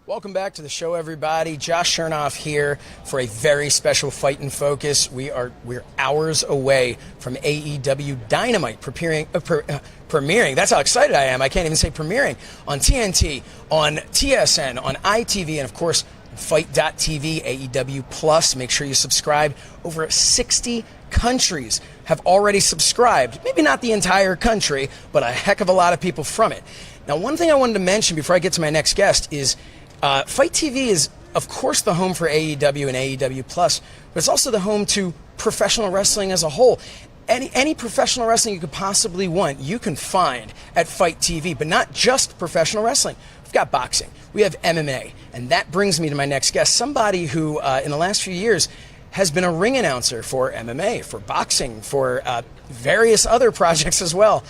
Welcome back to the show, everybody. Josh Shernoff here for a very special Fight in Focus. We're hours away from AEW Dynamite premiering. That's how excited I am. I can't even say premiering on TNT, on TSN, on ITV, and of course, Fite.tv, AEW Plus. Make sure you subscribe. Over 60 countries have already subscribed. Maybe not the entire country, but a heck of a lot of people from it. Now, one thing I wanted to mention before I get to my next guest is Fight TV is, of course, the home for AEW and AEW Plus, but it's also the home to professional wrestling as a whole. Any professional wrestling you could possibly want, you can find at Fight TV, but not just professional wrestling. We've got boxing, we have MMA, and that brings me to my next guest, somebody who, in the last few years, has been a ring announcer for MMA, for boxing, for various other projects as well.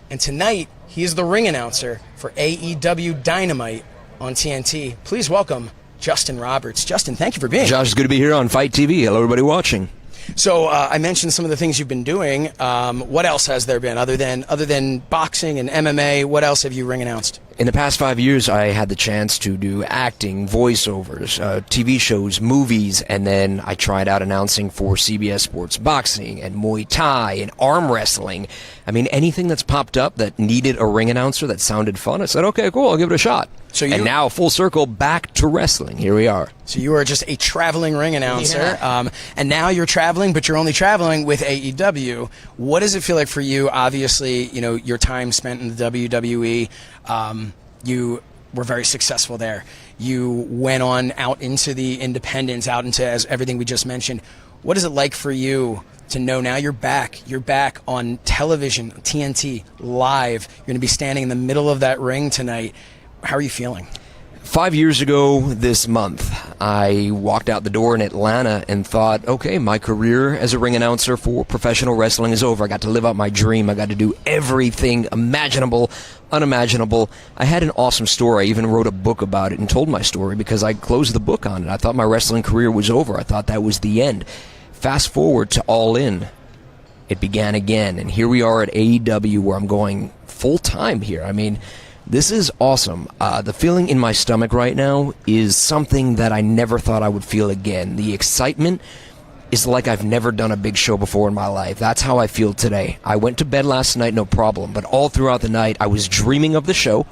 And tonight, he is the ring announcer for AEW Dynamite on TNT. Please welcome Justin Roberts. Justin, thank you for being here. Josh, it's good to be here on Fight TV. Hello, everybody watching. So I mentioned some of the things you've been doing. What else has there been other than boxing and MMA? What else have you ring announced? In the past 5 years, I had the chance to do acting, voiceovers, TV shows, movies, and then I tried out announcing for CBS Sports Boxing and Muay Thai and arm wrestling. I mean, anything that's popped up that needed a ring announcer that sounded fun, I said, okay, cool, I'll give it a shot. And now, full circle, back to wrestling. Here we are. So you are just a traveling ring announcer, and now you're traveling, but you're only traveling with AEW. What does it feel like for you? Obviously, you know, your time spent in the WWE, you were very successful there. You went on out into the independents, out into everything we just mentioned. What is it like for you to know now you're back? You're back on television, TNT, live. You're going to be standing in the middle of that ring tonight. How are you feeling? 5 years ago this month, I walked out the door in Atlanta and thought, okay, my career as a ring announcer for professional wrestling is over. I got to live out my dream. I got to do everything imaginable, unimaginable. I had an awesome story. I even wrote a book about it and told my story because I closed the book on it. I thought my wrestling career was over. I thought that was the end. Fast forward to All In. It began again, and here we are at AEW where I'm going full time here. I mean, this is awesome. The feeling in my stomach right now is something that I never thought I would feel again. The excitement is like I've never done a big show before in my life. That's how I feel today. I went to bed last night, no problem, but all throughout the night I was dreaming of the show.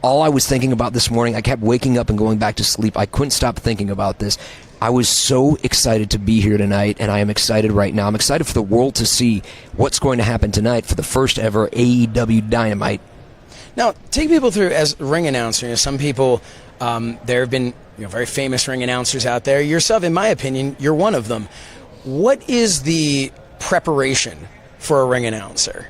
All I was thinking about this morning, I kept waking up and going back to sleep. I couldn't stop thinking about this. I was so excited to be here tonight, and I am excited right now. I'm excited for the world to see what's going to happen tonight for the first ever AEW Dynamite. Now, take people through as ring announcer. You know, some people, there have been very famous ring announcers out there. Yourself, in my opinion, you're one of them. What is the preparation for a ring announcer?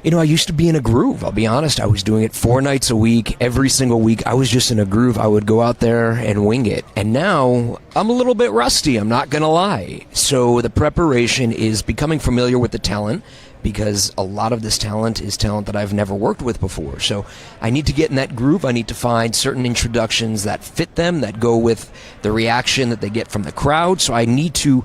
You know, I used to be in a groove. I'll be honest. I was doing it 4 nights a week, every single week. I was just in a groove. I would go out there and wing it. And now I'm a little bit rusty. I'm not going to lie. So the preparation is becoming familiar with the talent, because a lot of this talent is talent that I've never worked with before. So I need to get in that groove. I need to find certain introductions that fit them, that go with the reaction that they get from the crowd. So I need to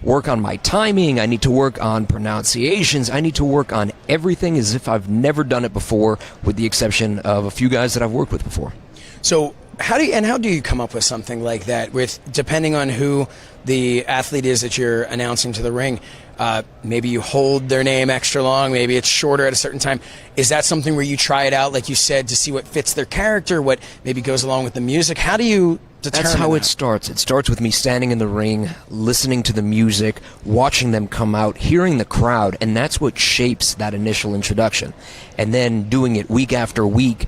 work on my timing. I need to work on pronunciations. I need to work on everything as if I've never done it before, with the exception of a few guys that I've worked with before. So how do you come up with something like that, with depending on who the athlete is that you're announcing to the ring? Maybe you hold their name extra long, maybe it's shorter at a certain time. Is that something where you try it out, like you said, to see what fits their character, what maybe goes along with the music? How do you determine That's how that? It starts. It starts with me standing in the ring, listening to the music, watching them come out, hearing the crowd, and that's what shapes that initial introduction. And then doing it week after week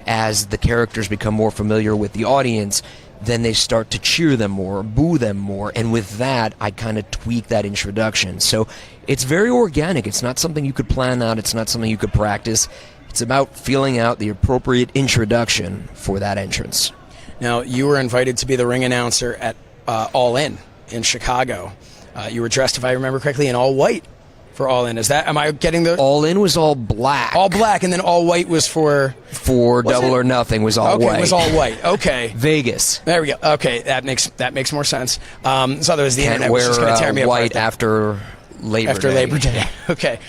as the characters become more familiar with the audience, then they start to cheer them more, boo them more, and with that, I kind of tweak that introduction. So it's very organic. It's not something you could plan out. It's not something you could practice. It's about feeling out the appropriate introduction for that entrance. Now, you were invited to be the ring announcer at All In Chicago. You were dressed, if I remember correctly, in all white for All In. Am I getting the... All In was all black. All black, and then all white was for Double or Nothing was all white. Okay, it was all white. Okay. Vegas. There we go. Okay, that makes more sense. So there was the Can't internet wear was just going to tear me white apart after Labor Day. Okay.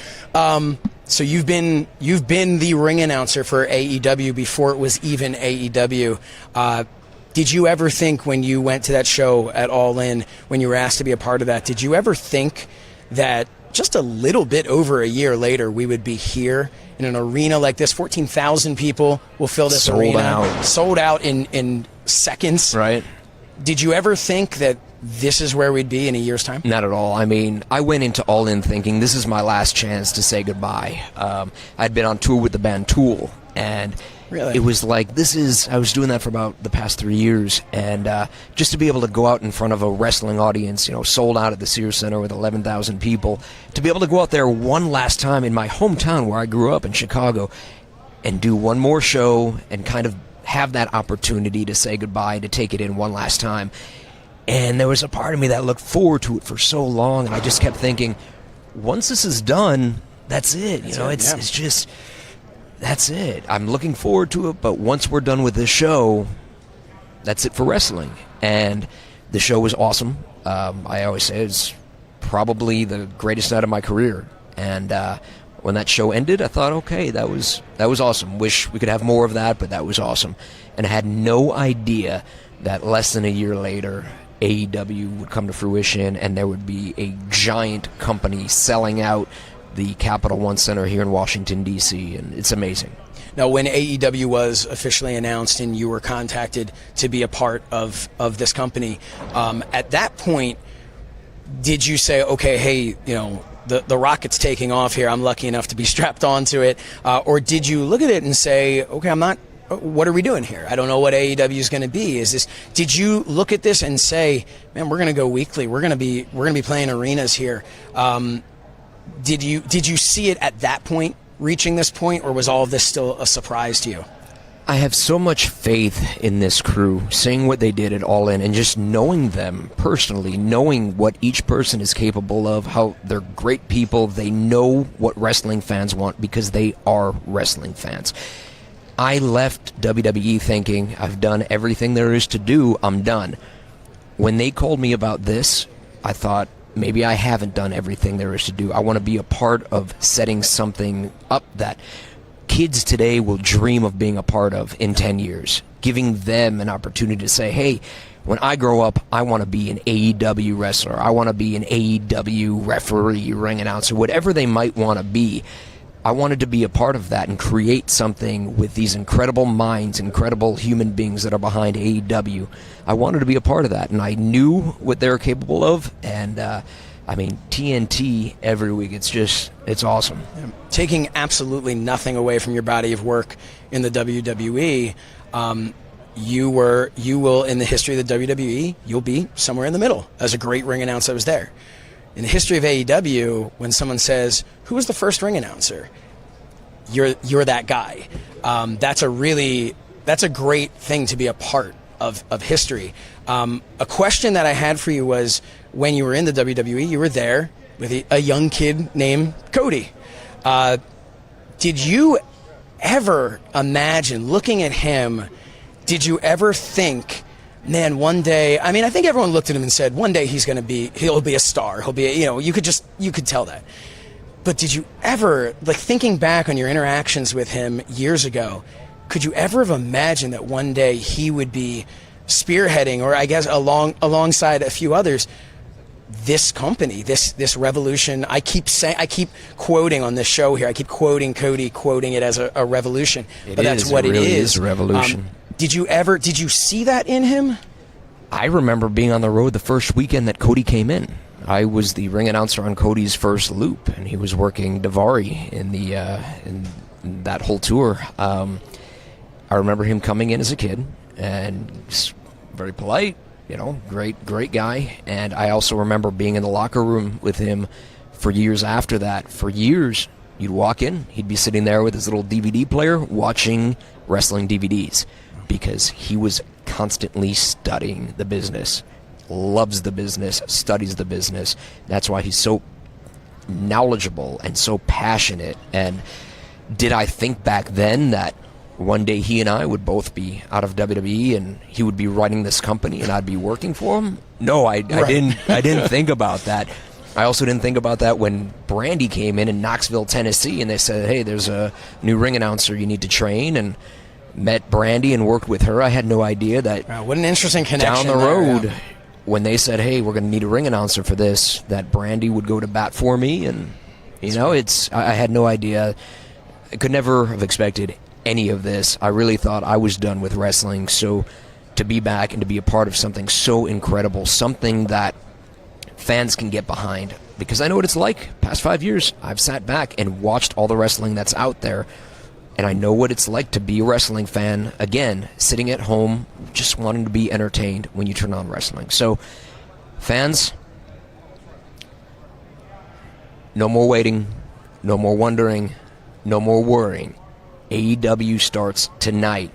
So you've been the ring announcer for AEW before it was even AEW. Did you ever think when you went to that show at All In, when you were asked to be a part of that, did you ever think that just a little bit over a year later, we would be here in an arena like this? 14,000 people will fill this arena. Sold out in seconds. Right. Did you ever think that this is where we'd be in a year's time? Not at all. I mean, I went into All In thinking this is my last chance to say goodbye. I'd been on tour with the band Tool, and really? It was like, I was doing that for about the past 3 years, and just to be able to go out in front of a wrestling audience, sold out at the Sears Center with 11,000 people, to be able to go out there one last time in my hometown where I grew up in Chicago and do one more show and kind of have that opportunity to say goodbye, to take it in one last time. And there was a part of me that looked forward to it for so long, and I just kept thinking, once this is done, that's it. It's just, that's it. I'm looking forward to it, but once we're done with this show, that's it for wrestling. And the show was awesome. I always say it's probably the greatest night of my career. And when that show ended, I thought, okay, that was awesome. Wish we could have more of that, but that was awesome. And I had no idea that less than a year later, AEW would come to fruition, and there would be a giant company selling out the Capital One Center here in Washington, D.C., and it's amazing. Now, when AEW was officially announced and you were contacted to be a part of this company, at that point, did you say, okay, hey, the rocket's taking off here, I'm lucky enough to be strapped onto it, or did you look at it and say, okay, what are we doing here? I don't know what AEW is going to be. Did you look at this and say, man, we're going to go weekly. We're going to be playing arenas here. Did you see it at that point, reaching this point, or was all of this still a surprise to you? I have so much faith in this crew, seeing what they did at All In and just knowing them personally, knowing what each person is capable of, how they're great people. They know what wrestling fans want because they are wrestling fans. I left WWE thinking, I've done everything there is to do, I'm done. When they called me about this, I thought, maybe I haven't done everything there is to do. I want to be a part of setting something up that kids today will dream of being a part of in 10 years, giving them an opportunity to say, hey, when I grow up, I want to be an AEW wrestler. I want to be an AEW referee, ring announcer, whatever they might want to be. I wanted to be a part of that and create something with these incredible minds, incredible human beings that are behind AEW. I wanted to be a part of that, and I knew what they were capable of, and TNT every week, it's awesome. Taking absolutely nothing away from your body of work in the WWE, you will, in the history of the WWE, you'll be somewhere in the middle as a great ring announcer that was there. In the history of AEW, when someone says, who was the first ring announcer? You're that guy. That's a great thing to be a part of history. A question that I had for you was, when you were in the WWE, you were there with a young kid named Cody. Did you ever imagine, looking at him, did you ever think, man, one day, I think everyone looked at him and said, one day he'll be a star. He'll be, you could tell that. But did you ever, thinking back on your interactions with him years ago, could you ever have imagined that one day he would be spearheading, or I guess alongside a few others, this company, this revolution? I keep quoting on this show here, I keep quoting Cody, quoting it as a revolution. But that's what it really is. A revolution. Did you see that in him? I remember being on the road the first weekend that Cody came in. I was the ring announcer on Cody's first loop, and he was working Daivari in that whole tour. I remember him coming in as a kid, and he's very polite, great guy. And I also remember being in the locker room with him for years after that. For years, you'd walk in, he'd be sitting there with his little DVD player watching wrestling DVDs, because he was constantly studying the business, loves the business, studies the business. That's why he's so knowledgeable and so passionate. And did I think back then that one day he and I would both be out of WWE and he would be running this company and I'd be working for him? No, I didn't think about that. I also didn't think about that when Brandi came in Knoxville, Tennessee, and they said, hey, there's a new ring announcer you need to train. And met Brandi and worked with her. I had no idea that Wow, what an interesting connection. down the road, there, yeah. when they said, hey, we're going to need a ring announcer for this, that Brandi would go to bat for me. And, I had no idea. I could never have expected any of this. I really thought I was done with wrestling. So to be back and to be a part of something so incredible, something that fans can get behind, because I know what it's like. Past 5 years, I've sat back and watched all the wrestling that's out there, and I know what it's like to be a wrestling fan, again, sitting at home, just wanting to be entertained when you turn on wrestling. So, fans, no more waiting, no more wondering, no more worrying. AEW starts tonight.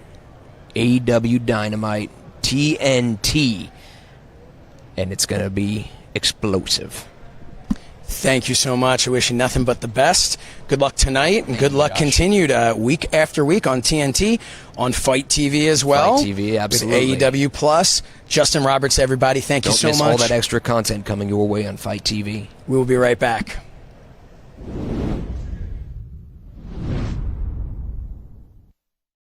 AEW Dynamite, TNT, and it's going to be explosive. Thank you so much. I wish you nothing but the best. Good luck tonight, and good luck continued week after week on TNT, on Fite TV as well. Fite TV, absolutely. With AEW Plus. Justin Roberts, everybody, thank you so much. Don't miss all that extra content coming your way on Fite TV. We will be right back.